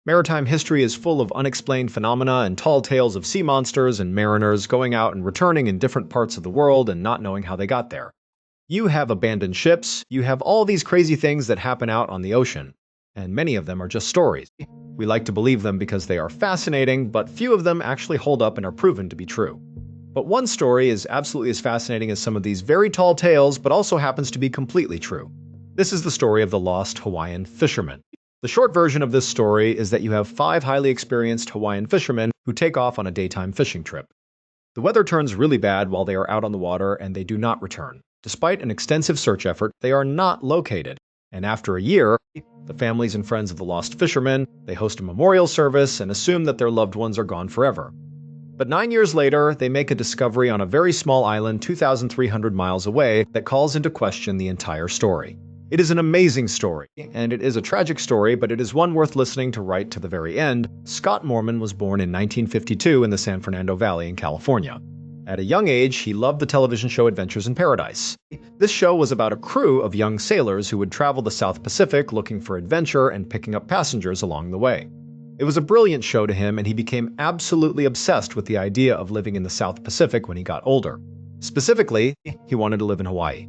Maritime history is full of unexplained phenomena and tall tales of sea monsters and mariners going out and returning in different parts of the world and not knowing how they got there. You have abandoned ships, you have all these crazy things that happen out on the ocean, and many of them are just stories. We like to believe them because they are fascinating, but few of them actually hold up and are proven to be true. But one story is absolutely as fascinating as some of these very tall tales, but also happens to be completely true. This is the story of the lost Hawaiian fisherman. The short version of this story is that you have 5 highly experienced Hawaiian fishermen who take off on a daytime fishing trip. The weather turns really bad while they are out on the water and they do not return. Despite an extensive search effort, they are not located. And after a year, the families and friends of the lost fishermen, they host a memorial service and assume that their loved ones are gone forever. But 9 years later, they make a discovery on a very small island 2,300 miles away that calls into question the entire story. It is an amazing story, and it is a tragic story, but it is one worth listening to right to the very end. Scott Moorman was born in 1952 in the San Fernando Valley in California. At a young age, he loved the television show Adventures in Paradise. This show was about a crew of young sailors who would travel the South Pacific looking for adventure and picking up passengers along the way. It was a brilliant show to him, and he became absolutely obsessed with the idea of living in the South Pacific when he got older. Specifically, he wanted to live in Hawaii.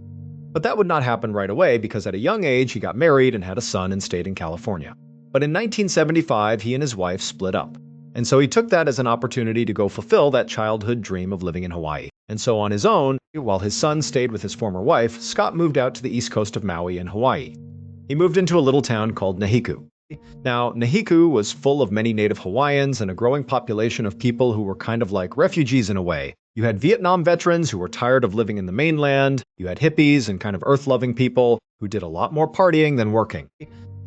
But that would not happen right away because at a young age he got married and had a son and stayed in California. But in 1975 he and his wife split up. And so he took that as an opportunity to go fulfill that childhood dream of living in Hawaii. And so on his own, while his son stayed with his former wife, Scott moved out to the east coast of Maui in Hawaii. He moved into a little town called Nahiku. Now, Nahiku was full of many native Hawaiians and a growing population of people who were kind of like refugees in a way. You had Vietnam veterans who were tired of living in the mainland, you had hippies and kind of earth-loving people who did a lot more partying than working.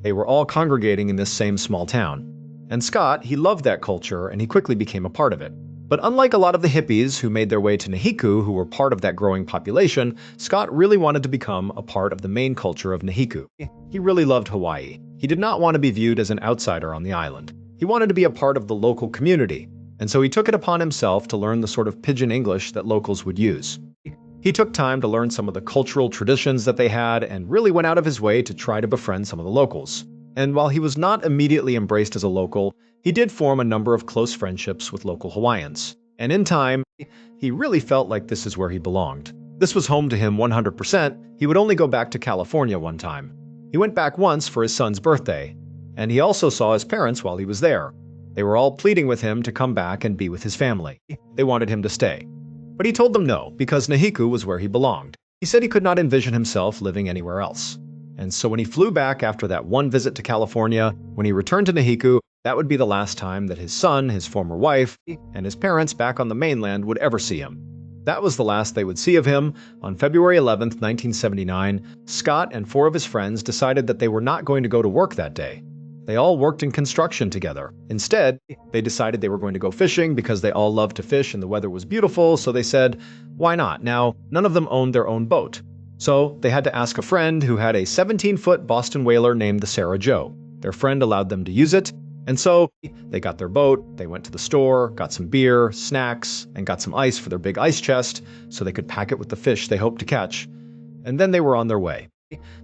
They were all congregating in this same small town. And Scott, he loved that culture and he quickly became a part of it. But unlike a lot of the hippies who made their way to Nahiku who were part of that growing population, Scott really wanted to become a part of the main culture of Nahiku. He really loved Hawaii. He did not want to be viewed as an outsider on the island. He wanted to be a part of the local community. And so he took it upon himself to learn the sort of pidgin English that locals would use. He took time to learn some of the cultural traditions that they had and really went out of his way to try to befriend some of the locals. And while he was not immediately embraced as a local, he did form a number of close friendships with local Hawaiians. And in time, he really felt like this is where he belonged. This was home to him 100%. He would only go back to California one time. He went back once for his son's birthday, and he also saw his parents while he was there. They were all pleading with him to come back and be with his family. They wanted him to stay. But he told them no, because Nahiku was where he belonged. He said he could not envision himself living anywhere else. And so when he flew back after that one visit to California, when he returned to Nahiku, that would be the last time that his son, his former wife, and his parents back on the mainland would ever see him. That was the last they would see of him. On February 11th, 1979, Scott and 4 of his friends decided that they were not going to go to work that day. They all worked in construction together. Instead, they decided they were going to go fishing because they all loved to fish and the weather was beautiful, so they said, why not? Now, none of them owned their own boat. So they had to ask a friend who had a 17-foot Boston whaler named the Sarah Joe. Their friend allowed them to use it, and so they got their boat, they went to the store, got some beer, snacks, and got some ice for their big ice chest so they could pack it with the fish they hoped to catch. And then they were on their way.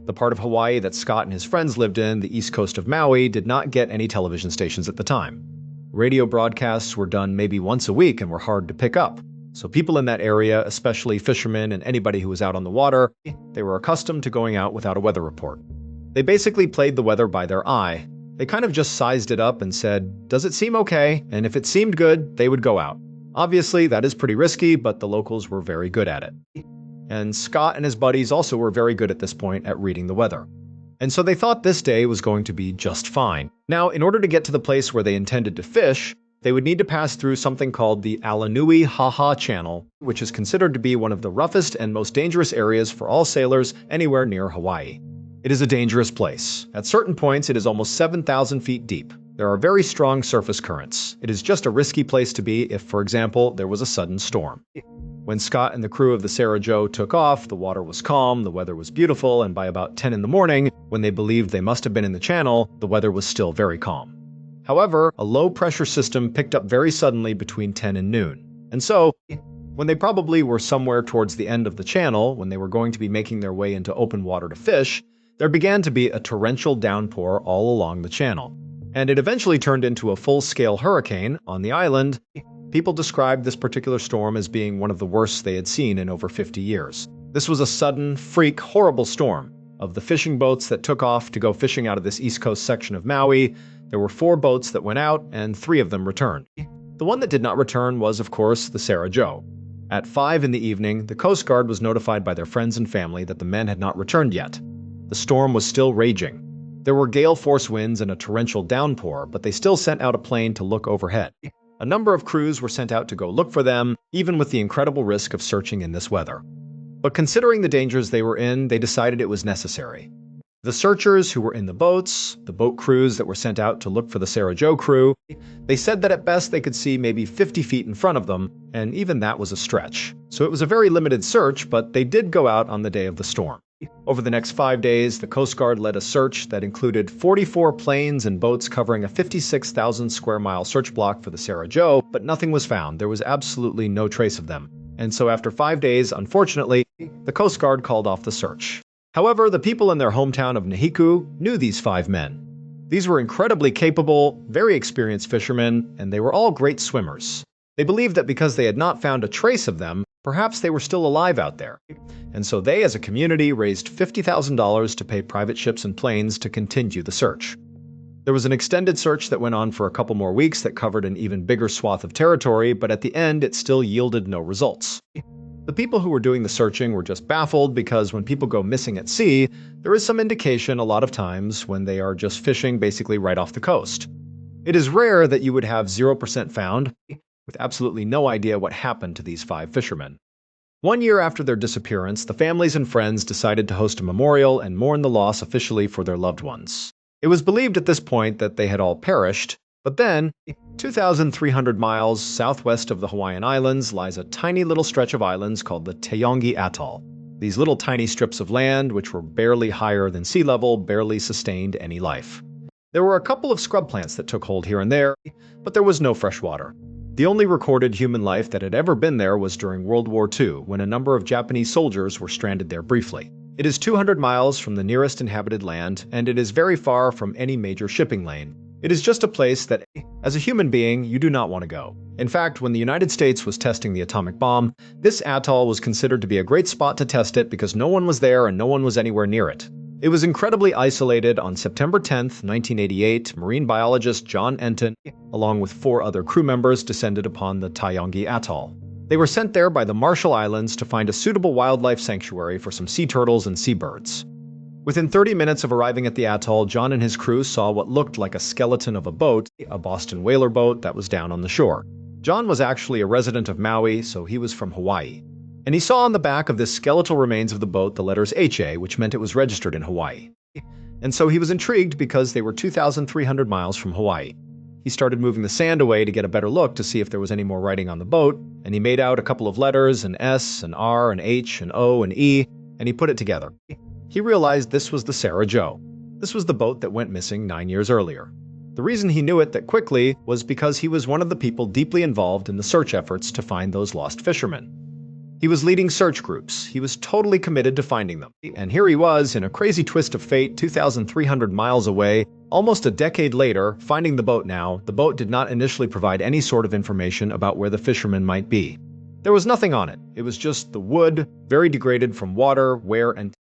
The part of Hawaii that Scott and his friends lived in, the east coast of Maui, did not get any television stations at the time. Radio broadcasts were done maybe once a week and were hard to pick up. So people in that area, especially fishermen and anybody who was out on the water, they were accustomed to going out without a weather report. They basically played the weather by their eye. They kind of just sized it up and said, does it seem okay? And if it seemed good, they would go out. Obviously, that is pretty risky, but the locals were very good at it. And Scott and his buddies also were very good at this point at reading the weather. And so they thought this day was going to be just fine. Now, in order to get to the place where they intended to fish, they would need to pass through something called the Alanui Haha Channel, which is considered to be one of the roughest and most dangerous areas for all sailors anywhere near Hawaii. It is a dangerous place. At certain points, it is almost 7,000 feet deep. There are very strong surface currents. It is just a risky place to be if, for example, there was a sudden storm. When Scott and the crew of the Sarah Joe took off, the water was calm, the weather was beautiful, and by about 10 in the morning, when they believed they must have been in the channel, the weather was still very calm. However, a low-pressure system picked up very suddenly between 10 and noon. And so, when they probably were somewhere towards the end of the channel, when they were going to be making their way into open water to fish, there began to be a torrential downpour all along the channel. and it eventually turned into a full-scale hurricane on the island. People described this particular storm as being one of the worst they had seen in over 50 years. This was a sudden, freak, horrible storm. Of the fishing boats that took off to go fishing out of this east coast section of Maui, there were 4 boats that went out and 3 of them returned. The one that did not return was, of course, the Sarah Joe. At 5 in the evening, the Coast Guard was notified by their friends and family that the men had not returned yet. The storm was still raging. There were gale force winds and a torrential downpour, but they still sent out a plane to look overhead. A number of crews were sent out to go look for them, even with the incredible risk of searching in this weather. But considering the dangers they were in, they decided it was necessary. The searchers who were in the boats, the boat crews that were sent out to look for the Sarah Joe crew, they said that at best they could see maybe 50 feet in front of them, and even that was a stretch. So it was a very limited search, but they did go out on the day of the storm. Over the next 5 days, the Coast Guard led a search that included 44 planes and boats covering a 56,000 square mile search block for the Sarah Joe, but nothing was found. There was absolutely no trace of them. And so after 5 days, unfortunately, the Coast Guard called off the search. However, the people in their hometown of Nahiku knew these 5 men. These were incredibly capable, very experienced fishermen, and they were all great swimmers. They believed that because they had not found a trace of them, perhaps they were still alive out there. And so they, as a community, raised $50,000 to pay private ships and planes to continue the search. There was an extended search that went on for a couple more weeks that covered an even bigger swath of territory, but at the end it still yielded no results. The people who were doing the searching were just baffled because when people go missing at sea, there is some indication a lot of times when they are just fishing basically right off the coast. It is rare that you would have 0% found, with absolutely no idea what happened to these 5 fishermen. 1 year after their disappearance, the families and friends decided to host a memorial and mourn the loss officially for their loved ones. It was believed at this point that they had all perished, but then, 2,300 miles southwest of the Hawaiian Islands lies a tiny little stretch of islands called the Taongi Atoll. These little tiny strips of land, which were barely higher than sea level, barely sustained any life. There were a couple of scrub plants that took hold here and there, but there was no fresh water. The only recorded human life that had ever been there was during World War II, when a number of Japanese soldiers were stranded there briefly. It is 200 miles from the nearest inhabited land, and it is very far from any major shipping lane. It is just a place that, as a human being, you do not want to go. In fact, when the United States was testing the atomic bomb, this atoll was considered to be a great spot to test it because no one was there and no one was anywhere near it. It was incredibly isolated. On September 10, 1988, marine biologist John Enton, along with 4 other crew members, descended upon the Taongi Atoll. They were sent there by the Marshall Islands to find a suitable wildlife sanctuary for some sea turtles and seabirds. Within 30 minutes of arriving at the atoll, John and his crew saw what looked like a skeleton of a boat, a Boston whaler boat that was down on the shore. John was actually a resident of Maui, so he was from Hawaii. And he saw on the back of this skeletal remains of the boat the letters HA, which meant it was registered in Hawaii. And so he was intrigued because they were 2,300 miles from Hawaii. He started moving the sand away to get a better look to see if there was any more writing on the boat, and he made out a couple of letters, an S, an R, an H, an O, an E, and he put it together. He realized this was the Sarah Joe. This was the boat that went missing 9 years earlier. The reason he knew it that quickly was because he was one of the people deeply involved in the search efforts to find those lost fishermen. He was leading search groups. He was totally committed to finding them. And here he was, in a crazy twist of fate, 2,300 miles away, almost a decade later, finding the boat now. The boat did not initially provide any sort of information about where the fishermen might be. There was nothing on it. It was just the wood, very degraded from water, wear, and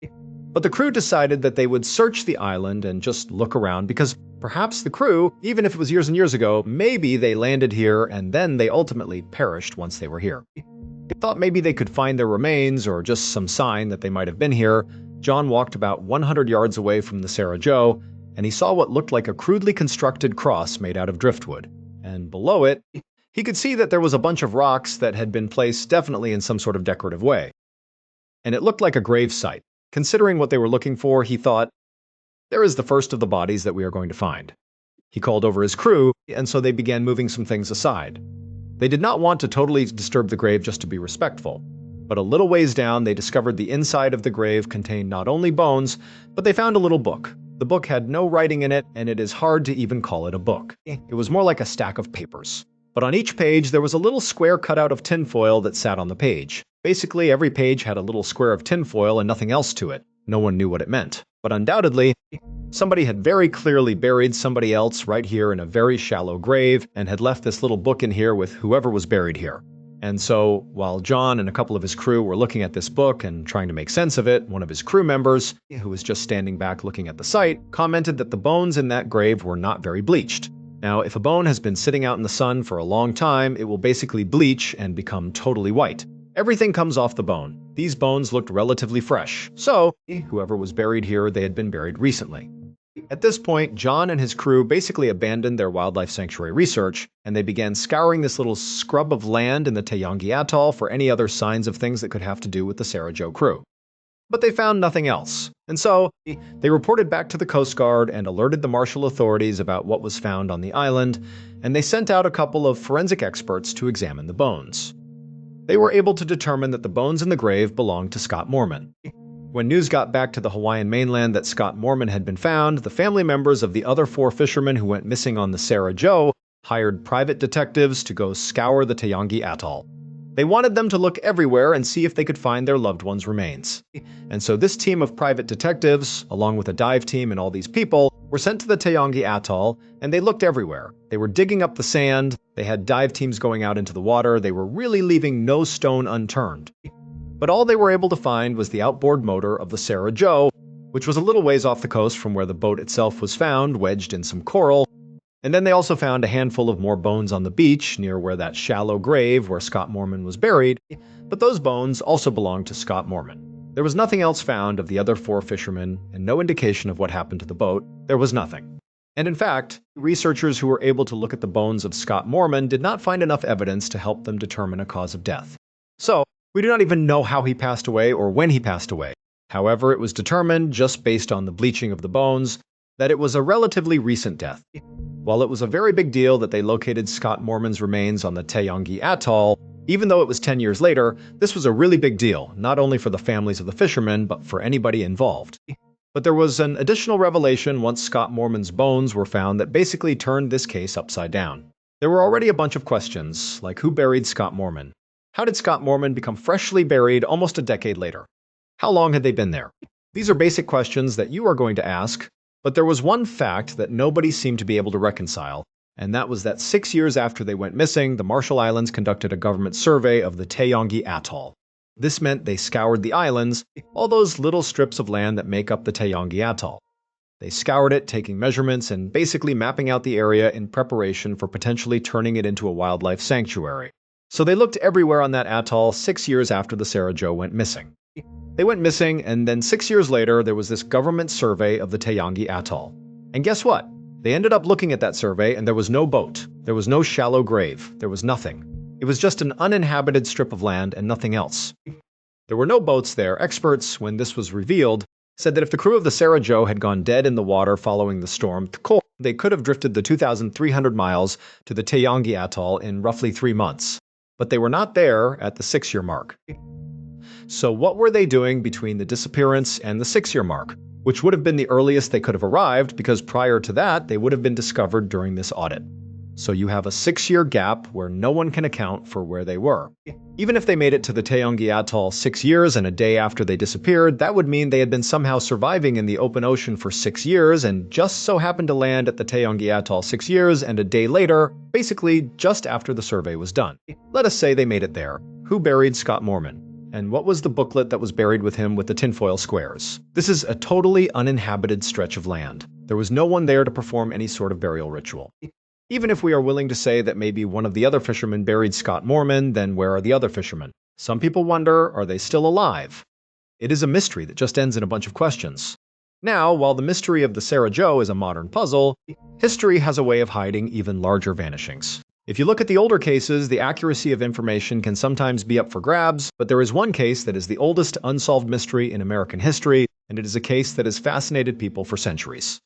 But the crew decided that they would search the island and just look around because perhaps the crew, even if it was years and years ago, maybe they landed here and then they ultimately perished once they were here. They thought maybe they could find their remains or just some sign that they might have been here. John walked about 100 yards away from the Sarah Joe, and he saw what looked like a crudely constructed cross made out of driftwood. And below it, he could see that there was a bunch of rocks that had been placed definitely in some sort of decorative way. And it looked like a grave site. Considering what they were looking for, he thought, there is the first of the bodies that we are going to find. He called over his crew, and so they began moving some things aside. They did not want to totally disturb the grave just to be respectful. But a little ways down, they discovered the inside of the grave contained not only bones, but they found a little book. The book had no writing in it, and it is hard to even call it a book. It was more like a stack of papers. But on each page, there was a little square cut out of tinfoil that sat on the page. Basically, every page had a little square of tinfoil and nothing else to it. No one knew what it meant. But undoubtedly, Somebody had very clearly buried somebody else right here in a very shallow grave and had left this little book in here with whoever was buried here. And so, while John and a couple of his crew were looking at this book and trying to make sense of it, one of his crew members, who was just standing back looking at the site, commented that the bones in that grave were not very bleached. Now, if a bone has been sitting out in the sun for a long time, it will basically bleach and become totally white. Everything comes off the bone. These bones looked relatively fresh, so whoever was buried here, they had been buried recently. At this point, John and his crew basically abandoned their wildlife sanctuary research, and they began scouring this little scrub of land in the Taeyonggi Atoll for any other signs of things that could have to do with the Sarah Jo crew. But they found nothing else, and so they reported back to the Coast Guard and alerted the martial authorities about what was found on the island, and they sent out a couple of forensic experts to examine the bones. They were able to determine that the bones in the grave belonged to Scott Mormon. When news got back to the Hawaiian mainland that Scott Mormon had been found, the family members of the other 4 fishermen who went missing on the Sarah Jo hired private detectives to go scour the Taeyonggi Atoll. They wanted them to look everywhere and see if they could find their loved ones' remains. And so this team of private detectives, along with a dive team and all these people, were sent to the Taeyonggi Atoll, and they looked everywhere. They were digging up the sand, they had dive teams going out into the water, they were really leaving no stone unturned. But all they were able to find was the outboard motor of the Sarah Jo, which was a little ways off the coast from where the boat itself was found, wedged in some coral. And then they also found a handful of more bones on the beach near where that shallow grave where Scott Mormon was buried, but those bones also belonged to Scott Mormon. There was nothing else found of the other 4 fishermen and no indication of what happened to the boat. There was nothing. And in fact, researchers who were able to look at the bones of Scott Mormon did not find enough evidence to help them determine a cause of death. So, we do not even know how he passed away or when he passed away. However, it was determined, just based on the bleaching of the bones, that it was a relatively recent death. While it was a very big deal that they located Scott Mormon's remains on the Taeyonggi Atoll, even though it was 10 years later, this was a really big deal, not only for the families of the fishermen, but for anybody involved. But there was an additional revelation once Scott Mormon's bones were found that basically turned this case upside down. There were already a bunch of questions, like who buried Scott Mormon? How did Scott Mormon become freshly buried almost a decade later? How long had they been there? These are basic questions that you are going to ask, but there was one fact that nobody seemed to be able to reconcile, and that was that 6 years after they went missing, the Marshall Islands conducted a government survey of the Taeyonggi Atoll. This meant they scoured the islands, all those little strips of land that make up the Taeyonggi Atoll. They scoured it, taking measurements and basically mapping out the area in preparation for potentially turning it into a wildlife sanctuary. So they looked everywhere on that atoll 6 years after the Sarah Jo went missing. They went missing, and then 6 years later, there was this government survey of the Taeyonggi Atoll. And guess what? They ended up looking at that survey, and there was no boat. There was no shallow grave. There was nothing. It was just an uninhabited strip of land and nothing else. There were no boats there. Experts, when this was revealed, said that if the crew of the Sarah Jo had gone dead in the water following the storm, they could have drifted the 2,300 miles to the Taeyonggi Atoll in roughly 3 months. But they were not there at the 6-year mark. So what were they doing between the disappearance and the 6-year mark, which would have been the earliest they could have arrived because prior to that they would have been discovered during this audit. So you have a 6-year gap where no one can account for where they were. Even if they made it to the Taeyonggi Atoll 6 years and a day after they disappeared, that would mean they had been somehow surviving in the open ocean for 6 years and just so happened to land at the Taeyonggi Atoll 6 years and a day later, basically just after the survey was done. Let us say they made it there. Who buried Scott Mormon? And what was the booklet that was buried with him with the tinfoil squares? This is a totally uninhabited stretch of land. There was no one there to perform any sort of burial ritual. Even if we are willing to say that maybe one of the other fishermen buried Scott Mormon, then where are the other fishermen? Some people wonder, are they still alive? It is a mystery that just ends in a bunch of questions. Now, while the mystery of the Sarah Jo is a modern puzzle, history has a way of hiding even larger vanishings. If you look at the older cases, the accuracy of information can sometimes be up for grabs, but there is one case that is the oldest unsolved mystery in American history, and it is a case that has fascinated people for centuries.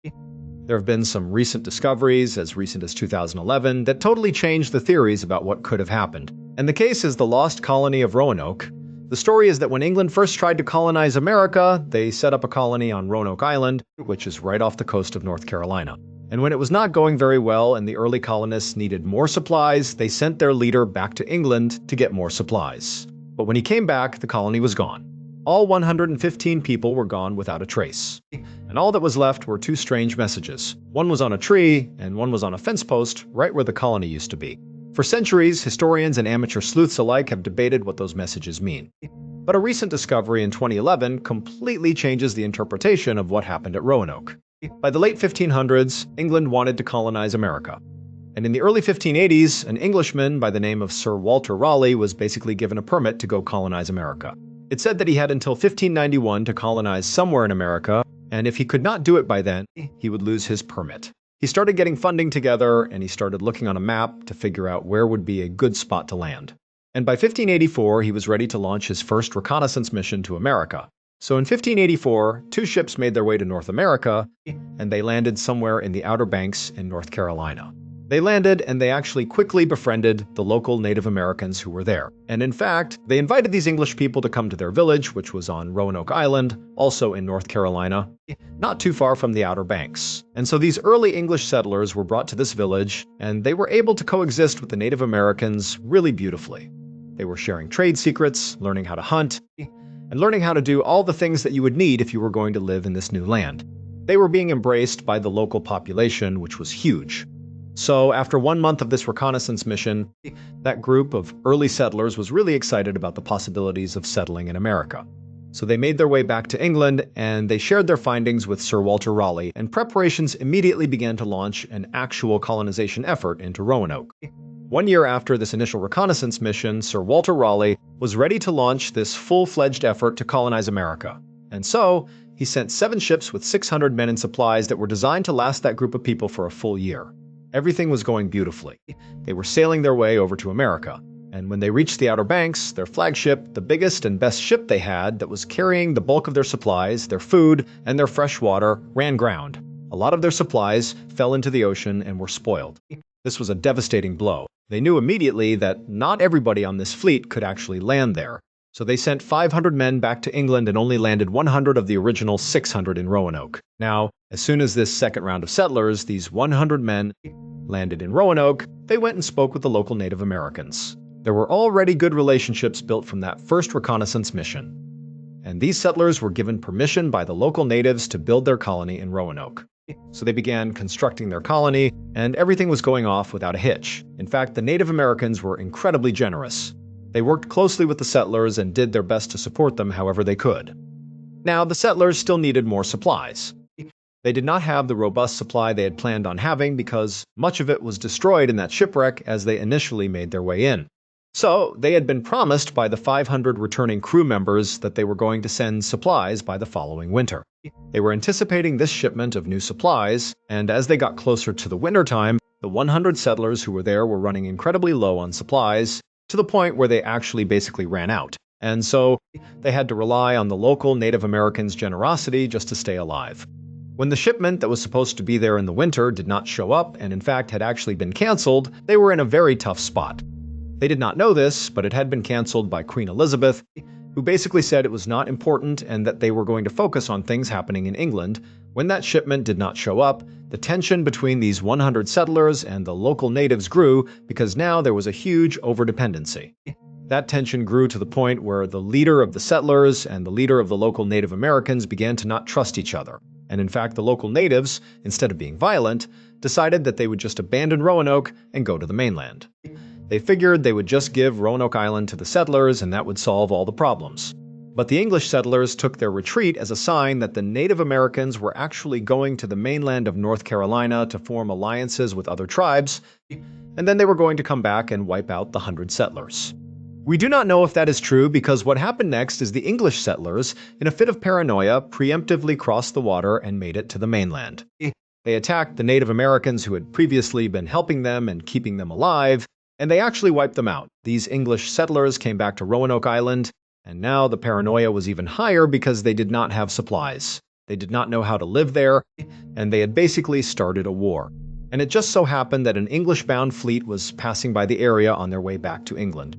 There have been some recent discoveries, as recent as 2011, that totally changed the theories about what could have happened. And the case is the lost colony of Roanoke. The story is that when England first tried to colonize America, they set up a colony on Roanoke Island, which is right off the coast of North Carolina. And when it was not going very well and the early colonists needed more supplies, they sent their leader back to England to get more supplies. But when he came back, the colony was gone. all 115 people were gone without a trace. And all that was left were two strange messages. One was on a tree, and one was on a fence post right where the colony used to be. For centuries, historians and amateur sleuths alike have debated what those messages mean. But a recent discovery in 2011 completely changes the interpretation of what happened at Roanoke. By the late 1500s, England wanted to colonize America. And in the early 1580s, an Englishman by the name of Sir Walter Raleigh was basically given a permit to go colonize America. It said that he had until 1591 to colonize somewhere in America, and if he could not do it by then, he would lose his permit. He started getting funding together, and he started looking on a map to figure out where would be a good spot to land. And by 1584, he was ready to launch his first reconnaissance mission to America. So in 1584, two ships made their way to North America, and they landed somewhere in the Outer Banks in North Carolina. They landed, and they actually quickly befriended the local Native Americans who were there. And in fact, they invited these English people to come to their village, which was on Roanoke Island, also in North Carolina, not too far from the Outer Banks. And so these early English settlers were brought to this village, and they were able to coexist with the Native Americans really beautifully. They were sharing trade secrets, learning how to hunt, and learning how to do all the things that you would need if you were going to live in this new land. They were being embraced by the local population, which was huge. So after 1 month of this reconnaissance mission, that group of early settlers was really excited about the possibilities of settling in America. So they made their way back to England, and they shared their findings with Sir Walter Raleigh, and preparations immediately began to launch an actual colonization effort into Roanoke. 1 year after this initial reconnaissance mission, Sir Walter Raleigh was ready to launch this full-fledged effort to colonize America. And so, he sent 7 ships with 600 men and supplies that were designed to last that group of people for a full year. Everything was going beautifully. They were sailing their way over to America. And when they reached the Outer Banks, their flagship, the biggest and best ship they had that was carrying the bulk of their supplies, their food, and their fresh water, ran ground. A lot of their supplies fell into the ocean and were spoiled. This was a devastating blow. They knew immediately that not everybody on this fleet could actually land there. So they sent 500 men back to England and only landed 100 of the original 600 in Roanoke. Now, as soon as this second round of settlers, these 100 men, landed in Roanoke, they went and spoke with the local Native Americans. There were already good relationships built from that first reconnaissance mission. And these settlers were given permission by the local natives to build their colony in Roanoke. So they began constructing their colony, and everything was going off without a hitch. In fact, the Native Americans were incredibly generous. They worked closely with the settlers and did their best to support them however they could. Now, the settlers still needed more supplies. They did not have the robust supply they had planned on having because much of it was destroyed in that shipwreck as they initially made their way in. So, they had been promised by the 500 returning crew members that they were going to send supplies by the following winter. They were anticipating this shipment of new supplies, and as they got closer to the wintertime, the 100 settlers who were there were running incredibly low on supplies, to the point where they actually basically ran out. And so, they had to rely on the local Native Americans' generosity just to stay alive. When the shipment that was supposed to be there in the winter did not show up, and in fact had actually been canceled, they were in a very tough spot. They did not know this, but it had been canceled by Queen Elizabeth, who basically said it was not important and that they were going to focus on things happening in England. When that shipment did not show up, the tension between these 100 settlers and the local natives grew because now there was a huge overdependency. That tension grew to the point where the leader of the settlers and the leader of the local Native Americans began to not trust each other. And in fact, the local natives, instead of being violent, decided that they would just abandon Roanoke and go to the mainland. They figured they would just give Roanoke Island to the settlers and that would solve all the problems. But the English settlers took their retreat as a sign that the Native Americans were actually going to the mainland of North Carolina to form alliances with other tribes, and then they were going to come back and wipe out the 100 settlers. We do not know if that is true because what happened next is the English settlers, in a fit of paranoia, preemptively crossed the water and made it to the mainland. They attacked the Native Americans who had previously been helping them and keeping them alive, and they actually wiped them out. These English settlers came back to Roanoke Island, and now the paranoia was even higher because they did not have supplies. They did not know how to live there, and they had basically started a war. And it just so happened that an English-bound fleet was passing by the area on their way back to England.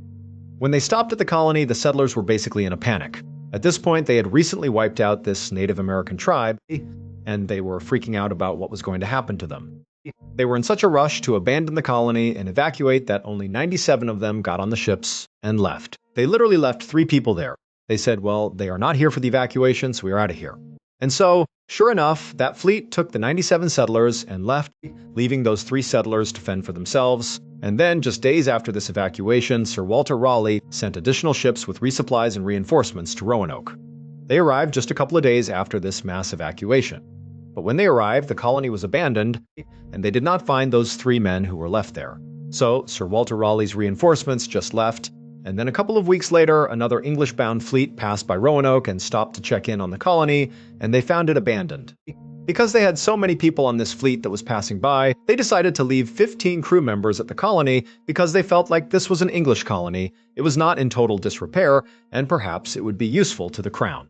When they stopped at the colony, the settlers were basically in a panic. At this point, they had recently wiped out this Native American tribe, and they were freaking out about what was going to happen to them. They were in such a rush to abandon the colony and evacuate that only 97 of them got on the ships and left. They literally left 3 people there. They said, well, they are not here for the evacuation, so we are out of here. And so, sure enough, that fleet took the 97 settlers and left, leaving those 3 settlers to fend for themselves. And then, just days after this evacuation, Sir Walter Raleigh sent additional ships with resupplies and reinforcements to Roanoke. They arrived just a couple of days after this mass evacuation. But when they arrived, the colony was abandoned, and they did not find those 3 men who were left there. So, Sir Walter Raleigh's reinforcements just left, and then a couple of weeks later, another English-bound fleet passed by Roanoke and stopped to check in on the colony, and they found it abandoned. Because they had so many people on this fleet that was passing by, they decided to leave 15 crew members at the colony because they felt like this was an English colony, it was not in total disrepair, and perhaps it would be useful to the crown.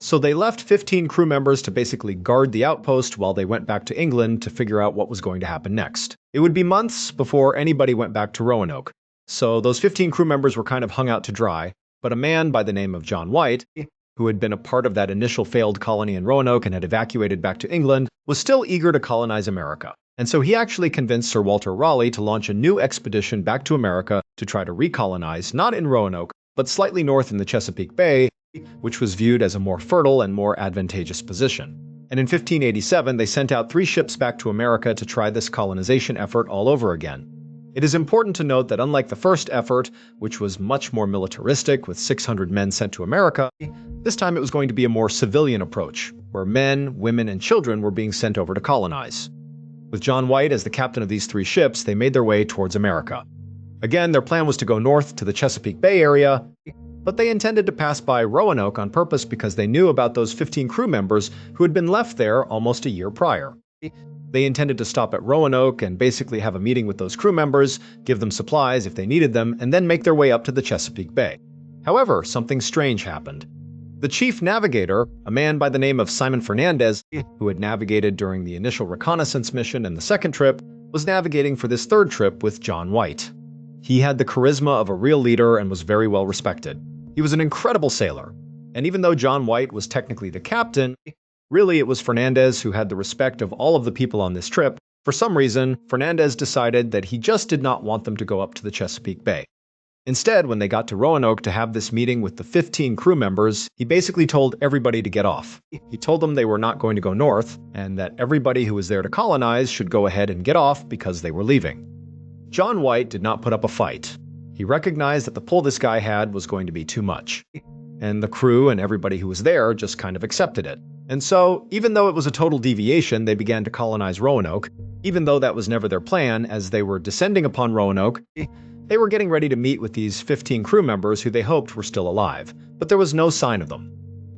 So they left 15 crew members to basically guard the outpost while they went back to England to figure out what was going to happen next. It would be months before anybody went back to Roanoke. So those 15 crew members were kind of hung out to dry, but a man by the name of John White, who had been a part of that initial failed colony in Roanoke and had evacuated back to England, was still eager to colonize America. And so he actually convinced Sir Walter Raleigh to launch a new expedition back to America to try to recolonize, not in Roanoke, but slightly north in the Chesapeake Bay, which was viewed as a more fertile and more advantageous position. And in 1587, they sent out 3 ships back to America to try this colonization effort all over again. It is important to note that unlike the first effort, which was much more militaristic with 600 men sent to America, this time it was going to be a more civilian approach, where men, women, and children were being sent over to colonize. With John White as the captain of these 3 ships, they made their way towards America. Again, their plan was to go north to the Chesapeake Bay area, but they intended to pass by Roanoke on purpose because they knew about those 15 crew members who had been left there almost a year prior. They intended to stop at Roanoke and basically have a meeting with those crew members, give them supplies if they needed them, and then make their way up to the Chesapeake Bay. However, something strange happened. The chief navigator, a man by the name of Simon Fernandez, who had navigated during the initial reconnaissance mission and the second trip, was navigating for this third trip with John White. He had the charisma of a real leader and was very well respected. He was an incredible sailor, and even though John White was technically the captain, really it was Fernandez who had the respect of all of the people on this trip. For some reason, Fernandez decided that he just did not want them to go up to the Chesapeake Bay. Instead, when they got to Roanoke to have this meeting with the 15 crew members, he basically told everybody to get off. He told them they were not going to go north, and that everybody who was there to colonize should go ahead and get off because they were leaving. John White did not put up a fight. He recognized that the pull this guy had was going to be too much, and the crew and everybody who was there just kind of accepted it. And so, even though it was a total deviation, they began to colonize Roanoke, even though that was never their plan. As they were descending upon Roanoke, they were getting ready to meet with these 15 crew members who they hoped were still alive, but there was no sign of them.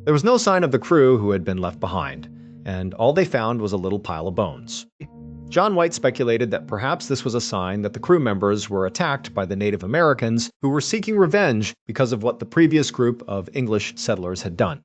There was no sign of the crew who had been left behind, and all they found was a little pile of bones. John White speculated that perhaps this was a sign that the crew members were attacked by the Native Americans who were seeking revenge because of what the previous group of English settlers had done.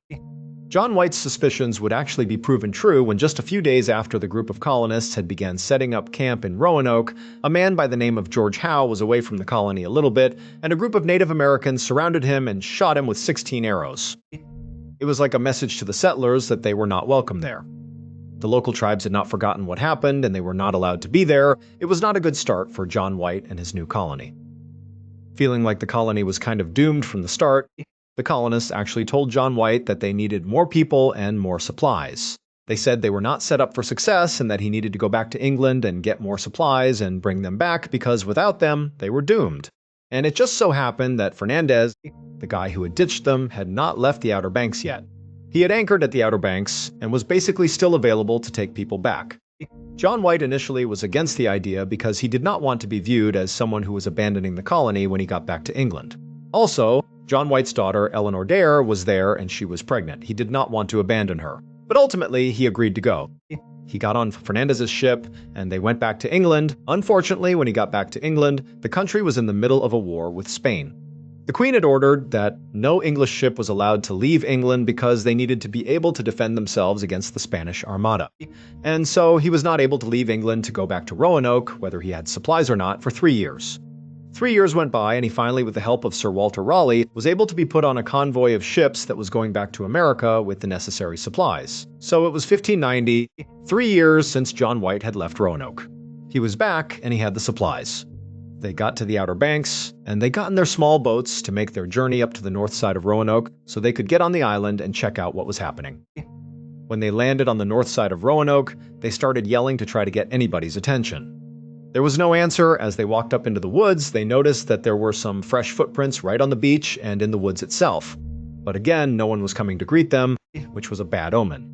John White's suspicions would actually be proven true when just a few days after the group of colonists had begun setting up camp in Roanoke, a man by the name of George Howe was away from the colony a little bit, and a group of Native Americans surrounded him and shot him with 16 arrows. It was like a message to the settlers that they were not welcome there. The local tribes had not forgotten what happened, and they were not allowed to be there. It was not a good start for John White and his new colony. Feeling like the colony was kind of doomed from the start, the colonists actually told John White that they needed more people and more supplies. They said they were not set up for success and that he needed to go back to England and get more supplies and bring them back because without them, they were doomed. And it just so happened that Fernandez, the guy who had ditched them, had not left the Outer Banks yet. He had anchored at the Outer Banks and was basically still available to take people back. John White initially was against the idea because he did not want to be viewed as someone who was abandoning the colony when he got back to England. Also, John White's daughter, Eleanor Dare, was there and she was pregnant. He did not want to abandon her. But ultimately, he agreed to go. He got on Fernandez's ship and they went back to England. Unfortunately, when he got back to England, the country was in the middle of a war with Spain. The Queen had ordered that no English ship was allowed to leave England because they needed to be able to defend themselves against the Spanish Armada. And so he was not able to leave England to go back to Roanoke, whether he had supplies or not, for 3 years. 3 years went by and he finally, with the help of Sir Walter Raleigh, was able to be put on a convoy of ships that was going back to America with the necessary supplies. So it was 1590, 3 years since John White had left Roanoke. He was back and he had the supplies. They got to the Outer Banks, and they got in their small boats to make their journey up to the north side of Roanoke so they could get on the island and check out what was happening. When they landed on the north side of Roanoke, they started yelling to try to get anybody's attention. There was no answer. As they walked up into the woods, they noticed that there were some fresh footprints right on the beach and in the woods itself. But again, no one was coming to greet them, which was a bad omen.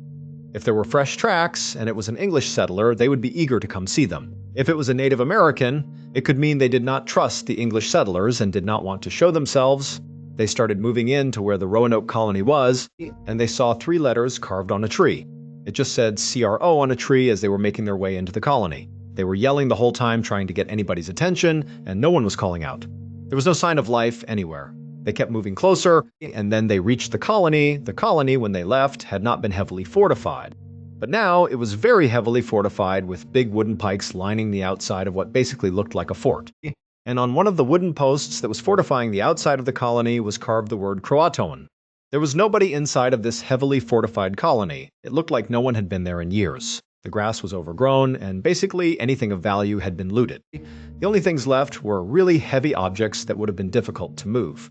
If there were fresh tracks, and it was an English settler, they would be eager to come see them. If it was a Native American, it could mean they did not trust the English settlers and did not want to show themselves. They started moving in to where the Roanoke colony was, and they saw 3 letters carved on a tree. It just said CRO on a tree as they were making their way into the colony. They were yelling the whole time trying to get anybody's attention, and no one was calling out. There was no sign of life anywhere. They kept moving closer, and then they reached the colony. The colony, when they left, had not been heavily fortified. But now it was very heavily fortified with big wooden pikes lining the outside of what basically looked like a fort. And on one of the wooden posts that was fortifying the outside of the colony was carved the word Croatoan. There was nobody inside of this heavily fortified colony. It looked like no one had been there in years. The grass was overgrown, and basically anything of value had been looted. The only things left were really heavy objects that would have been difficult to move.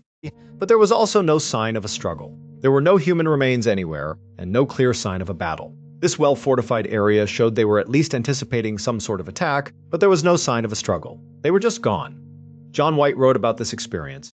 But there was also no sign of a struggle. There were no human remains anywhere, and no clear sign of a battle. This well-fortified area showed they were at least anticipating some sort of attack, but there was no sign of a struggle. They were just gone. John White wrote about this experience.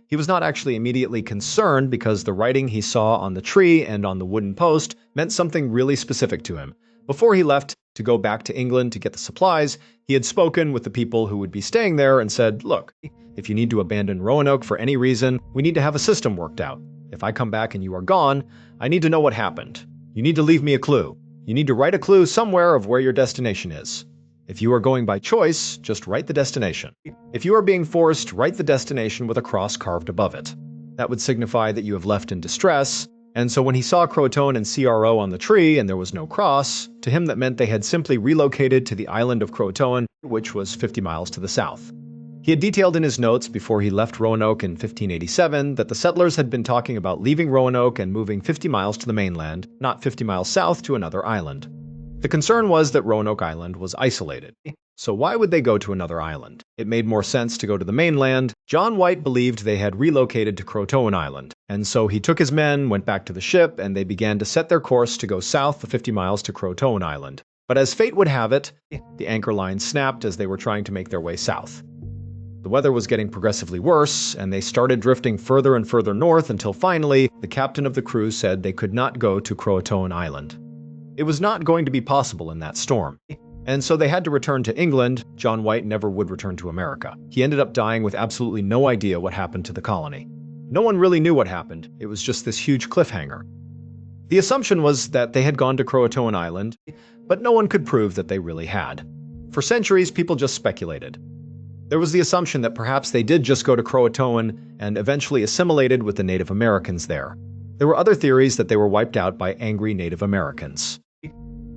He was not actually immediately concerned because the writing he saw on the tree and on the wooden post meant something really specific to him. Before he left to go back to England to get the supplies, he had spoken with the people who would be staying there and said, "Look, if you need to abandon Roanoke for any reason, we need to have a system worked out. If I come back and you are gone, I need to know what happened. You need to leave me a clue. You need to write a clue somewhere of where your destination is. If you are going by choice, just write the destination. If you are being forced, write the destination with a cross carved above it. That would signify that you have left in distress." And so when he saw Croatoan and CRO on the tree and there was no cross, to him that meant they had simply relocated to the island of Croatoan, which was 50 miles to the south. He had detailed in his notes before he left Roanoke in 1587 that the settlers had been talking about leaving Roanoke and moving 50 miles to the mainland, not 50 miles south to another island. The concern was that Roanoke Island was isolated. So why would they go to another island? It made more sense to go to the mainland. John White believed they had relocated to Croatoan Island, and so he took his men, went back to the ship, and they began to set their course to go south the 50 miles to Croatoan Island. But as fate would have it, the anchor line snapped as they were trying to make their way south. The weather was getting progressively worse, and they started drifting further and further north until finally, the captain of the crew said they could not go to Croatoan Island. It was not going to be possible in that storm. And so they had to return to England. John White never would return to America. He ended up dying with absolutely no idea what happened to the colony. No one really knew what happened. It was just this huge cliffhanger. The assumption was that they had gone to Croatoan Island, but no one could prove that they really had. For centuries, people just speculated. There was the assumption that perhaps they did just go to Croatoan and eventually assimilated with the Native Americans there. There were other theories that they were wiped out by angry Native Americans.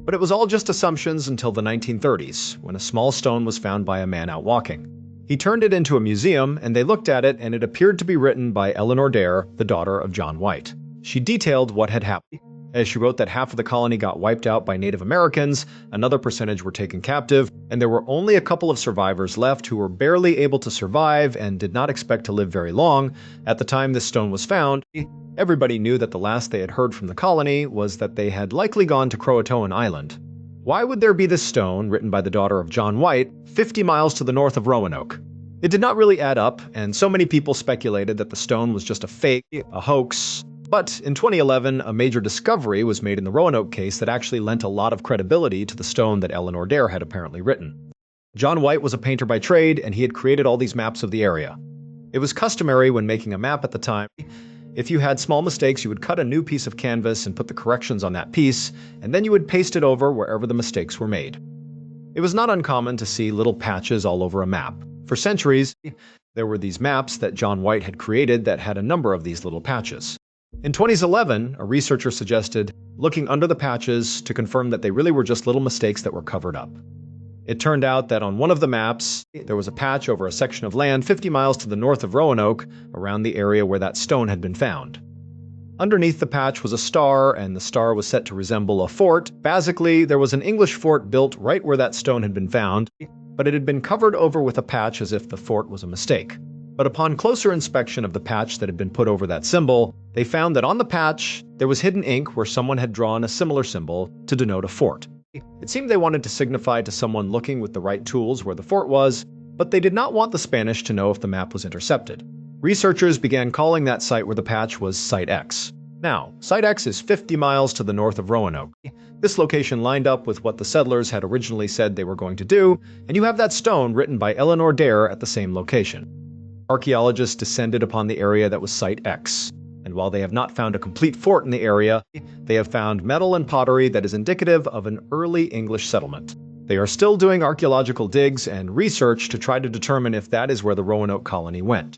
But it was all just assumptions until the 1930s, when a small stone was found by a man out walking. He turned it into a museum, and they looked at it, and it appeared to be written by Eleanor Dare, the daughter of John White. She detailed what had happened. As she wrote that half of the colony got wiped out by Native Americans, another percentage were taken captive, and there were only a couple of survivors left who were barely able to survive and did not expect to live very long. At the time this stone was found, everybody knew that the last they had heard from the colony was that they had likely gone to Croatoan Island. Why would there be this stone, written by the daughter of John White, 50 miles to the north of Roanoke? It did not really add up, and so many people speculated that the stone was just a fake, a hoax. But in 2011, a major discovery was made in the Roanoke case that actually lent a lot of credibility to the stone that Eleanor Dare had apparently written. John White was a painter by trade, and he had created all these maps of the area. It was customary when making a map at the time. If you had small mistakes, you would cut a new piece of canvas and put the corrections on that piece, and then you would paste it over wherever the mistakes were made. It was not uncommon to see little patches all over a map. For centuries, there were these maps that John White had created that had a number of these little patches. In 2011, a researcher suggested looking under the patches to confirm that they really were just little mistakes that were covered up. It turned out that on one of the maps, there was a patch over a section of land 50 miles to the north of Roanoke, around the area where that stone had been found. Underneath the patch was a star, and the star was set to resemble a fort. Basically, there was an English fort built right where that stone had been found, but it had been covered over with a patch as if the fort was a mistake. But upon closer inspection of the patch that had been put over that symbol, they found that on the patch there was hidden ink where someone had drawn a similar symbol to denote a fort. It seemed they wanted to signify to someone looking with the right tools where the fort was, but they did not want the Spanish to know if the map was intercepted. Researchers began calling that site where the patch was Site X. Now, Site X is 50 miles to the north of Roanoke. This location lined up with what the settlers had originally said they were going to do, and you have that stone written by Eleanor Dare at the same location. Archaeologists descended upon the area that was Site X, and while they have not found a complete fort in the area, they have found metal and pottery that is indicative of an early English settlement. They are still doing archaeological digs and research to try to determine if that is where the Roanoke colony went.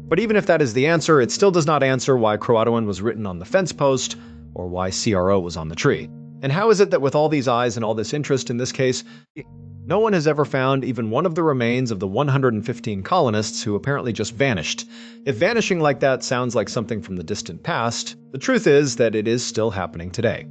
But even if that is the answer, it still does not answer why Croatoan was written on the fence post, or why CRO was on the tree. And how is it that with all these eyes and all this interest in this case, no one has ever found even one of the remains of the 115 colonists who apparently just vanished? If vanishing like that sounds like something from the distant past, the truth is that it is still happening today.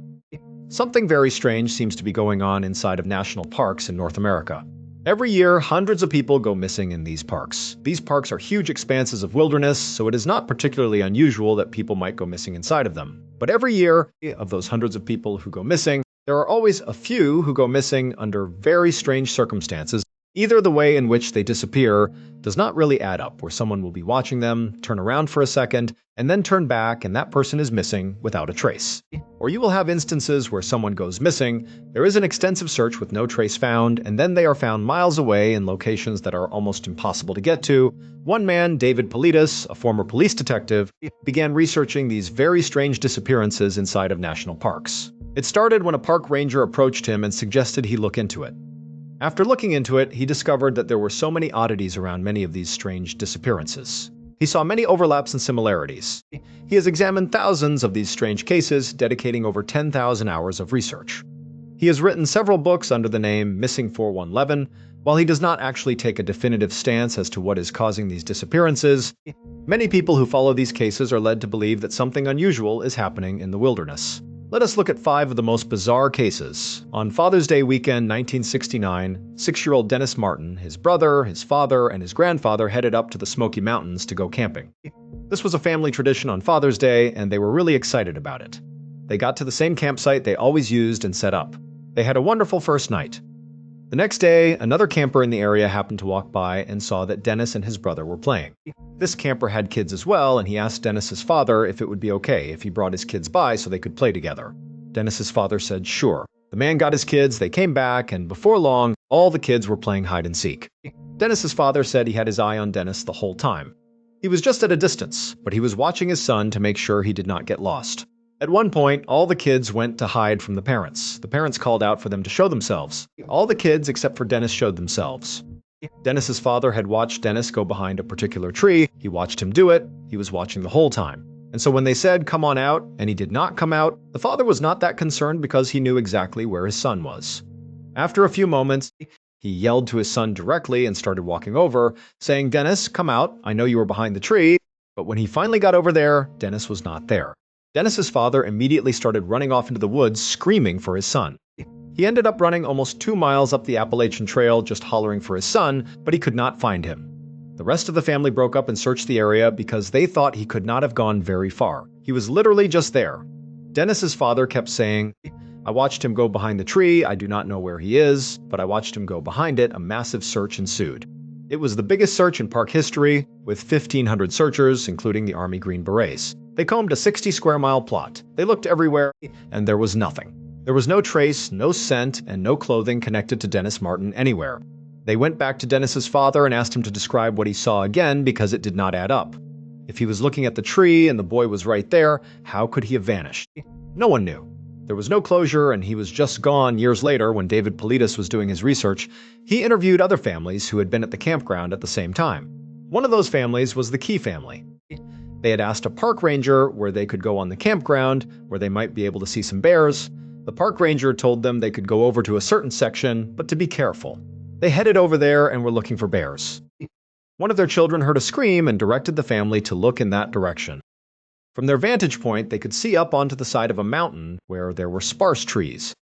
Something very strange seems to be going on inside of national parks in North America. Every year, hundreds of people go missing in these parks. These parks are huge expanses of wilderness, so it is not particularly unusual that people might go missing inside of them. But every year, of those hundreds of people who go missing, there are always a few who go missing under very strange circumstances. Either the way in which they disappear does not really add up, where someone will be watching them, turn around for a second, and then turn back and that person is missing without a trace. Or you will have instances where someone goes missing, there is an extensive search with no trace found, and then they are found miles away in locations that are almost impossible to get to. One man, David Politis, a former police detective, began researching these very strange disappearances inside of national parks. It started when a park ranger approached him and suggested he look into it. After looking into it, he discovered that there were so many oddities around many of these strange disappearances. He saw many overlaps and similarities. He has examined thousands of these strange cases, dedicating over 10,000 hours of research. He has written several books under the name Missing 4111. While he does not actually take a definitive stance as to what is causing these disappearances, many people who follow these cases are led to believe that something unusual is happening in the wilderness. Let us look at 5 of the most bizarre cases. On Father's Day weekend 1969, 6-year-old Dennis Martin, his brother, his father, and his grandfather headed up to the Smoky Mountains to go camping. This was a family tradition on Father's Day, and they were really excited about it. They got to the same campsite they always used and set up. They had a wonderful first night. The next day, another camper in the area happened to walk by and saw that Dennis and his brother were playing. This camper had kids as well, and he asked Dennis's father if it would be okay if he brought his kids by so they could play together. Dennis's father said sure. The man got his kids, they came back, and before long, all the kids were playing hide and seek. Dennis's father said he had his eye on Dennis the whole time. He was just at a distance, but he was watching his son to make sure he did not get lost. At one point, all the kids went to hide from the parents. The parents called out for them to show themselves. All the kids except for Dennis showed themselves. Dennis's father had watched Dennis go behind a particular tree. He watched him do it. He was watching the whole time. And so when they said, "Come on out," and he did not come out, the father was not that concerned because he knew exactly where his son was. After a few moments, he yelled to his son directly and started walking over, saying, "Dennis, come out. I know you were behind the tree." But when he finally got over there, Dennis was not there. Dennis's father immediately started running off into the woods, screaming for his son. He ended up running almost 2 miles up the Appalachian Trail just hollering for his son, but he could not find him. The rest of the family broke up and searched the area because they thought he could not have gone very far. He was literally just there. Dennis's father kept saying, "I watched him go behind the tree. I do not know where he is, but I watched him go behind it." A massive search ensued. It was the biggest search in park history, with 1,500 searchers, including the Army Green Berets. They combed a 60-square-mile plot. They looked everywhere, and there was nothing. There was no trace, no scent, and no clothing connected to Dennis Martin anywhere. They went back to Dennis's father and asked him to describe what he saw again because it did not add up. If he was looking at the tree and the boy was right there, how could he have vanished? No one knew. There was no closure, and he was just gone years later when David Politis was doing his research. He interviewed other families who had been at the campground at the same time. One of those families was the Key family. They had asked a park ranger where they could go on the campground, where they might be able to see some bears. The park ranger told them they could go over to a certain section, but to be careful. They headed over there and were looking for bears. One of their children heard a scream and directed the family to look in that direction. From their vantage point, they could see up onto the side of a mountain where there were sparse trees.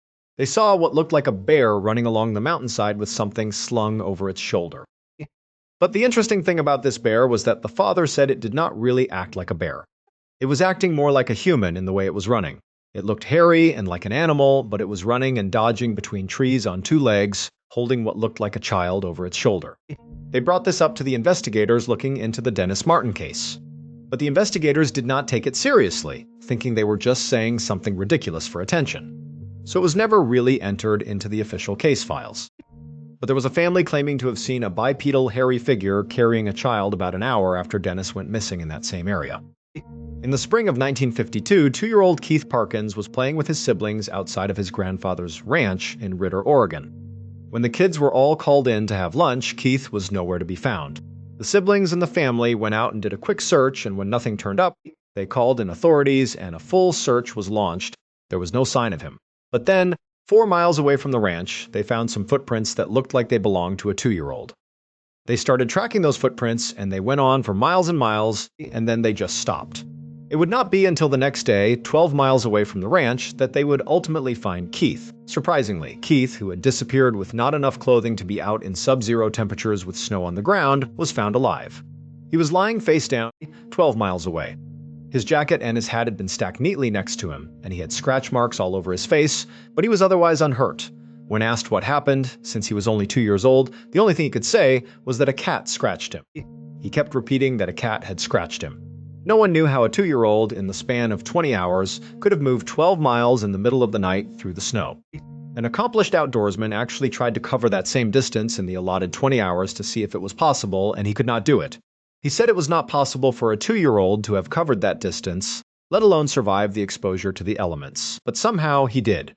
They saw what looked like a bear running along the mountainside with something slung over its shoulder. But the interesting thing about this bear was that the father said it did not really act like a bear. It was acting more like a human in the way it was running. It looked hairy and like an animal, but it was running and dodging between trees on two legs, holding what looked like a child over its shoulder. They brought this up to the investigators looking into the Dennis Martin case. But the investigators did not take it seriously, thinking they were just saying something ridiculous for attention. So it was never really entered into the official case files. But there was a family claiming to have seen a bipedal hairy figure carrying a child about an hour after Dennis went missing in that same area. In the spring of 1952, 2-year-old Keith Parkins was playing with his siblings outside of his grandfather's ranch in Ritter, Oregon. When the kids were all called in to have lunch, Keith was nowhere to be found. The siblings and the family went out and did a quick search, and when nothing turned up, they called in authorities and a full search was launched. There was no sign of him. But then, 4 miles away from the ranch, they found some footprints that looked like they belonged to a 2-year-old. They started tracking those footprints, and they went on for miles and miles, and then they just stopped. It would not be until the next day, 12 miles away from the ranch, that they would ultimately find Keith. Surprisingly, Keith, who had disappeared with not enough clothing to be out in sub-zero temperatures with snow on the ground, was found alive. He was lying face down, 12 miles away. His jacket and his hat had been stacked neatly next to him, and he had scratch marks all over his face, but he was otherwise unhurt. When asked what happened, since he was only 2 years old, the only thing he could say was that a cat scratched him. He kept repeating that a cat had scratched him. No one knew how a 2-year-old, in the span of 20 hours, could have moved 12 miles in the middle of the night through the snow. An accomplished outdoorsman actually tried to cover that same distance in the allotted 20 hours to see if it was possible, and he could not do it. He said it was not possible for a 2-year-old to have covered that distance, let alone survive the exposure to the elements, but somehow he did.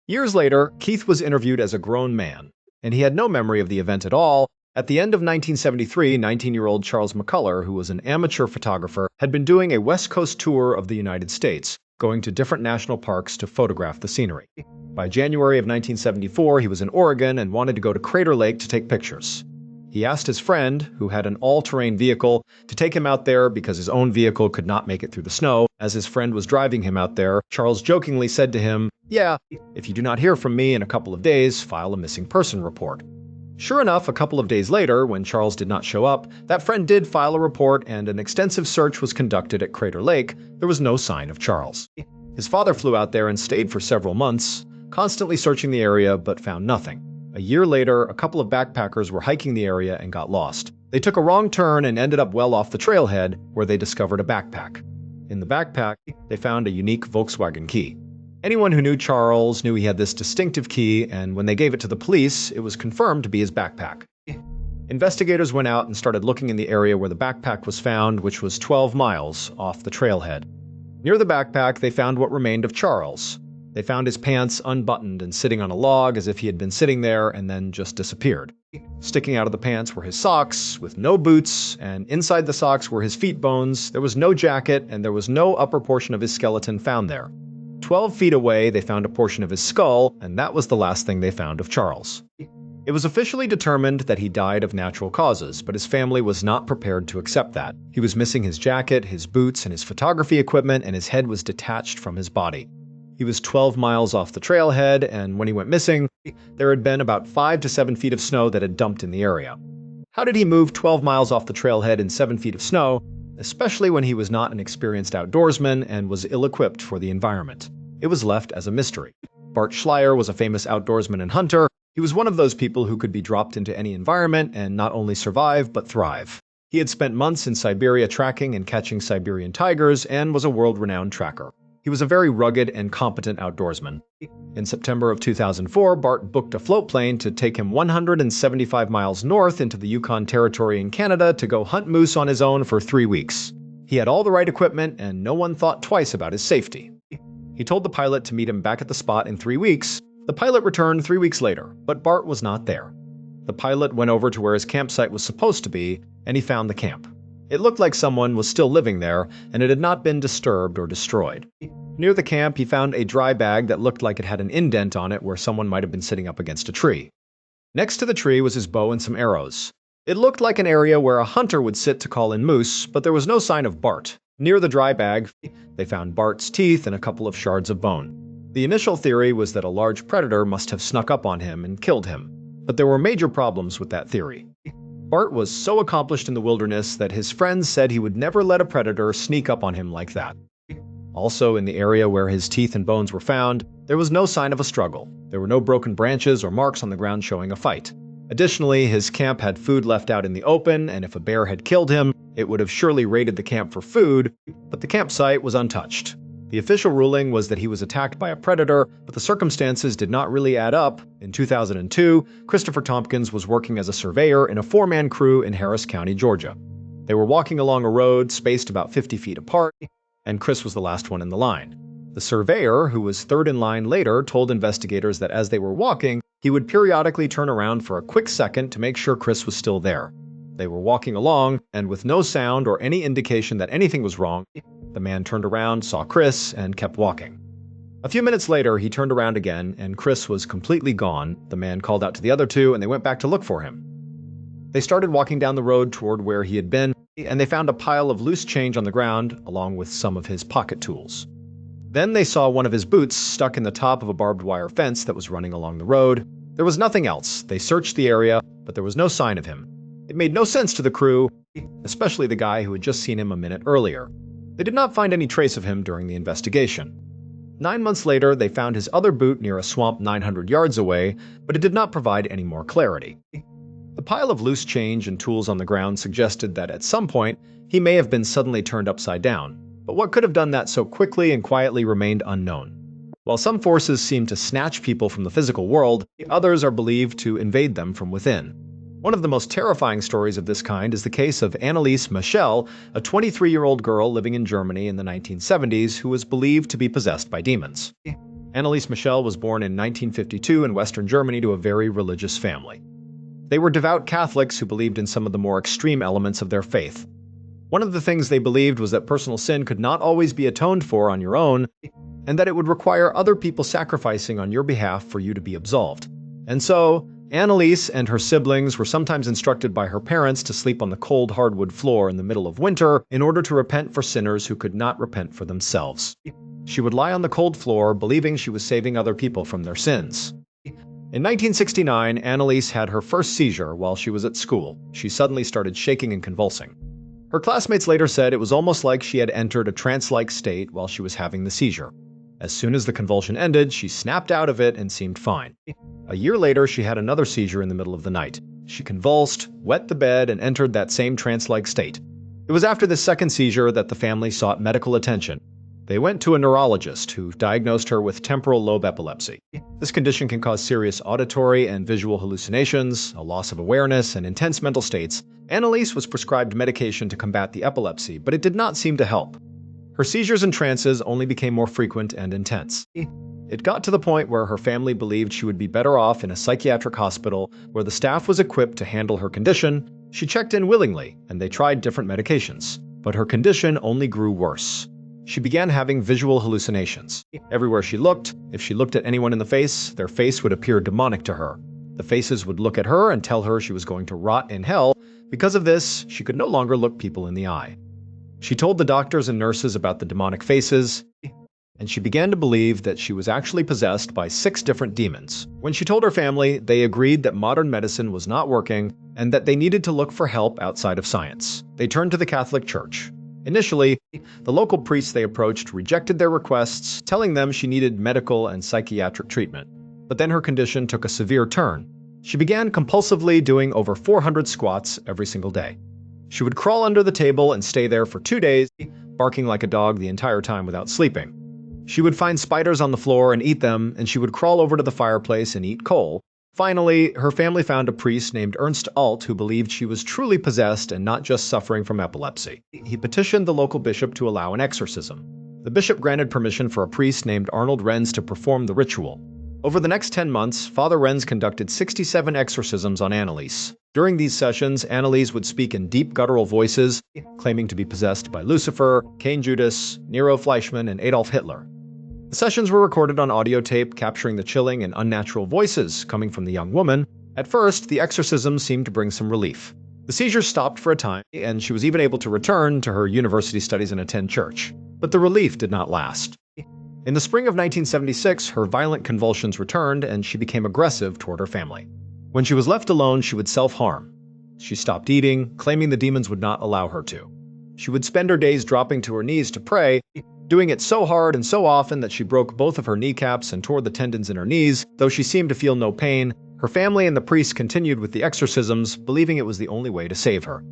Years later, Keith was interviewed as a grown man, and he had no memory of the event at all. At the end of 1973, 19-year-old Charles McCullough, who was an amateur photographer, had been doing a West Coast tour of the United States, going to different national parks to photograph the scenery. By January of 1974, he was in Oregon and wanted to go to Crater Lake to take pictures. He asked his friend, who had an all-terrain vehicle, to take him out there because his own vehicle could not make it through the snow. As his friend was driving him out there, Charles jokingly said to him, "Yeah, if you do not hear from me in a couple of days, file a missing person report." Sure enough, a couple of days later, when Charles did not show up, that friend did file a report and an extensive search was conducted at Crater Lake. There was no sign of Charles. His father flew out there and stayed for several months, constantly searching the area but found nothing. A year later, a couple of backpackers were hiking the area and got lost. They took a wrong turn and ended up well off the trailhead, where they discovered a backpack. In the backpack, they found a unique Volkswagen key. Anyone who knew Charles knew he had this distinctive key, and when they gave it to the police, it was confirmed to be his backpack. Investigators went out and started looking in the area where the backpack was found, which was 12 miles off the trailhead. Near the backpack, they found what remained of Charles. They found his pants unbuttoned and sitting on a log as if he had been sitting there and then just disappeared. Sticking out of the pants were his socks, with no boots, and inside the socks were his feet bones. There was no jacket, and there was no upper portion of his skeleton found there. 12 feet away, they found a portion of his skull, and that was the last thing they found of Charles. It was officially determined that he died of natural causes, but his family was not prepared to accept that. He was missing his jacket, his boots, and his photography equipment, and his head was detached from his body. He was 12 miles off the trailhead, and when he went missing, there had been about 5 to 7 feet of snow that had dumped in the area. How did he move 12 miles off the trailhead in 7 feet of snow, especially when he was not an experienced outdoorsman and was ill-equipped for the environment? It was left as a mystery. Bart Schleyer was a famous outdoorsman and hunter. He was one of those people who could be dropped into any environment and not only survive, but thrive. He had spent months in Siberia tracking and catching Siberian tigers and was a world-renowned tracker. He was a very rugged and competent outdoorsman. In September of 2004, Bart booked a float plane to take him 175 miles north into the Yukon Territory in Canada to go hunt moose on his own for 3 weeks. He had all the right equipment, and no one thought twice about his safety. He told the pilot to meet him back at the spot in 3 weeks. The pilot returned 3 weeks later, but Bart was not there. The pilot went over to where his campsite was supposed to be, and he found the camp. It looked like someone was still living there, and it had not been disturbed or destroyed. Near the camp, he found a dry bag that looked like it had an indent on it where someone might have been sitting up against a tree. Next to the tree was his bow and some arrows. It looked like an area where a hunter would sit to call in moose, but there was no sign of Bart. Near the dry bag, they found Bart's teeth and a couple of shards of bone. The initial theory was that a large predator must have snuck up on him and killed him, but there were major problems with that theory. Bart was so accomplished in the wilderness that his friends said he would never let a predator sneak up on him like that. Also, in the area where his teeth and bones were found, there was no sign of a struggle. There were no broken branches or marks on the ground showing a fight. Additionally, his camp had food left out in the open, and if a bear had killed him, it would have surely raided the camp for food, but the campsite was untouched. The official ruling was that he was attacked by a predator, but the circumstances did not really add up. In 2002, Christopher Tompkins was working as a surveyor in a 4-man crew in Harris County, Georgia. They were walking along a road spaced about 50 feet apart, and Chris was the last one in the line. The surveyor, who was third in line later, told investigators that as they were walking, he would periodically turn around for a quick second to make sure Chris was still there. They were walking along, and with no sound or any indication that anything was wrong, the man turned around, saw Chris, and kept walking. A few minutes later, he turned around again, and Chris was completely gone. The man called out to the other two, and they went back to look for him. They started walking down the road toward where he had been, and they found a pile of loose change on the ground, along with some of his pocket tools. Then they saw one of his boots stuck in the top of a barbed wire fence that was running along the road. There was nothing else. They searched the area, but there was no sign of him. It made no sense to the crew, especially the guy who had just seen him a minute earlier. They did not find any trace of him during the investigation. 9 months later, they found his other boot near a swamp 900 yards away, but it did not provide any more clarity. The pile of loose change and tools on the ground suggested that at some point, he may have been suddenly turned upside down. But what could have done that so quickly and quietly remained unknown. While some forces seem to snatch people from the physical world, others are believed to invade them from within. One of the most terrifying stories of this kind is the case of Anneliese Michel, a 23-year-old girl living in Germany in the 1970s who was believed to be possessed by demons. Anneliese Michel was born in 1952 in Western Germany to a very religious family. They were devout Catholics who believed in some of the more extreme elements of their faith. One of the things they believed was that personal sin could not always be atoned for on your own, and that it would require other people sacrificing on your behalf for you to be absolved. And so, Anneliese and her siblings were sometimes instructed by her parents to sleep on the cold hardwood floor in the middle of winter in order to repent for sinners who could not repent for themselves. She would lie on the cold floor, believing she was saving other people from their sins. In 1969, Anneliese had her first seizure while she was at school. She suddenly started shaking and convulsing. Her classmates later said it was almost like she had entered a trance-like state while she was having the seizure. As soon as the convulsion ended, she snapped out of it and seemed fine. A year later, she had another seizure in the middle of the night. She convulsed, wet the bed, and entered that same trance-like state. It was after this second seizure that the family sought medical attention. They went to a neurologist who diagnosed her with temporal lobe epilepsy. This condition can cause serious auditory and visual hallucinations, a loss of awareness, and intense mental states. Anneliese was prescribed medication to combat the epilepsy, but it did not seem to help. Her seizures and trances only became more frequent and intense. It got to the point where her family believed she would be better off in a psychiatric hospital where the staff was equipped to handle her condition. She checked in willingly, and they tried different medications, but her condition only grew worse. She began having visual hallucinations. Everywhere she looked, if she looked at anyone in the face, their face would appear demonic to her. The faces would look at her and tell her she was going to rot in hell. Because of this, she could no longer look people in the eye. She told the doctors and nurses about the demonic faces, and she began to believe that she was actually possessed by 6 different demons. When she told her family, they agreed that modern medicine was not working and that they needed to look for help outside of science. They turned to the Catholic Church. Initially, the local priests they approached rejected their requests, telling them she needed medical and psychiatric treatment. But then her condition took a severe turn. She began compulsively doing over 400 squats every single day. She would crawl under the table and stay there for 2 days, barking like a dog the entire time without sleeping. She would find spiders on the floor and eat them, and she would crawl over to the fireplace and eat coal. Finally, her family found a priest named Ernst Alt who believed she was truly possessed and not just suffering from epilepsy. He petitioned the local bishop to allow an exorcism. The bishop granted permission for a priest named Arnold Renz to perform the ritual. Over the next 10 months, Father Renz conducted 67 exorcisms on Anneliese. During these sessions, Anneliese would speak in deep guttural voices, claiming to be possessed by Lucifer, Cain Judas, Nero Fleischmann, and Adolf Hitler. The sessions were recorded on audio tape, capturing the chilling and unnatural voices coming from the young woman. At first, the exorcism seemed to bring some relief. The seizures stopped for a time, and she was even able to return to her university studies and attend church. But the relief did not last. In the spring of 1976, her violent convulsions returned and she became aggressive toward her family. When she was left alone, she would self-harm. She stopped eating, claiming the demons would not allow her to. She would spend her days dropping to her knees to pray, doing it so hard and so often that she broke both of her kneecaps and tore the tendons in her knees. Though she seemed to feel no pain, her family and the priests continued with the exorcisms, believing it was the only way to save her.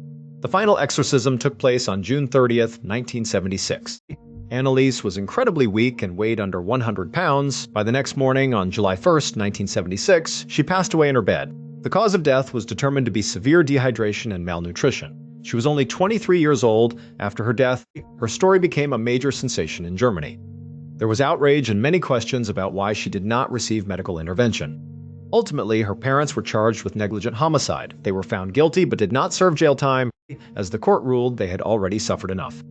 The final exorcism took place on June 30th, 1976. Annalise was incredibly weak and weighed under 100 pounds. By the next morning, on July 1st, 1976, she passed away in her bed. The cause of death was determined to be severe dehydration and malnutrition. She was only 23 years old. After her death, her story became a major sensation in Germany. There was outrage and many questions about why she did not receive medical intervention. Ultimately, her parents were charged with negligent homicide. They were found guilty but did not serve jail time, as the court ruled they had already suffered enough.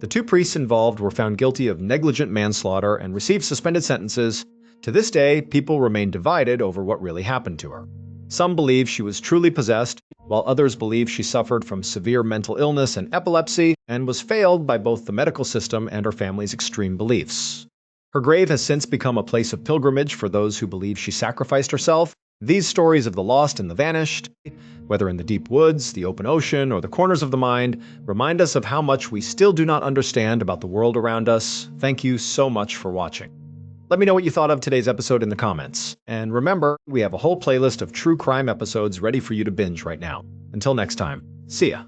The two priests involved were found guilty of negligent manslaughter and received suspended sentences. To this day, people remain divided over what really happened to her. Some believe she was truly possessed, while others believe she suffered from severe mental illness and epilepsy and was failed by both the medical system and her family's extreme beliefs. Her grave has since become a place of pilgrimage for those who believe she sacrificed herself. These stories of the lost and the vanished, whether in the deep woods, the open ocean, or the corners of the mind, remind us of how much we still do not understand about the world around us. Thank you so much for watching. Let me know what you thought of today's episode in the comments. And remember, we have a whole playlist of true crime episodes ready for you to binge right now. Until next time, see ya.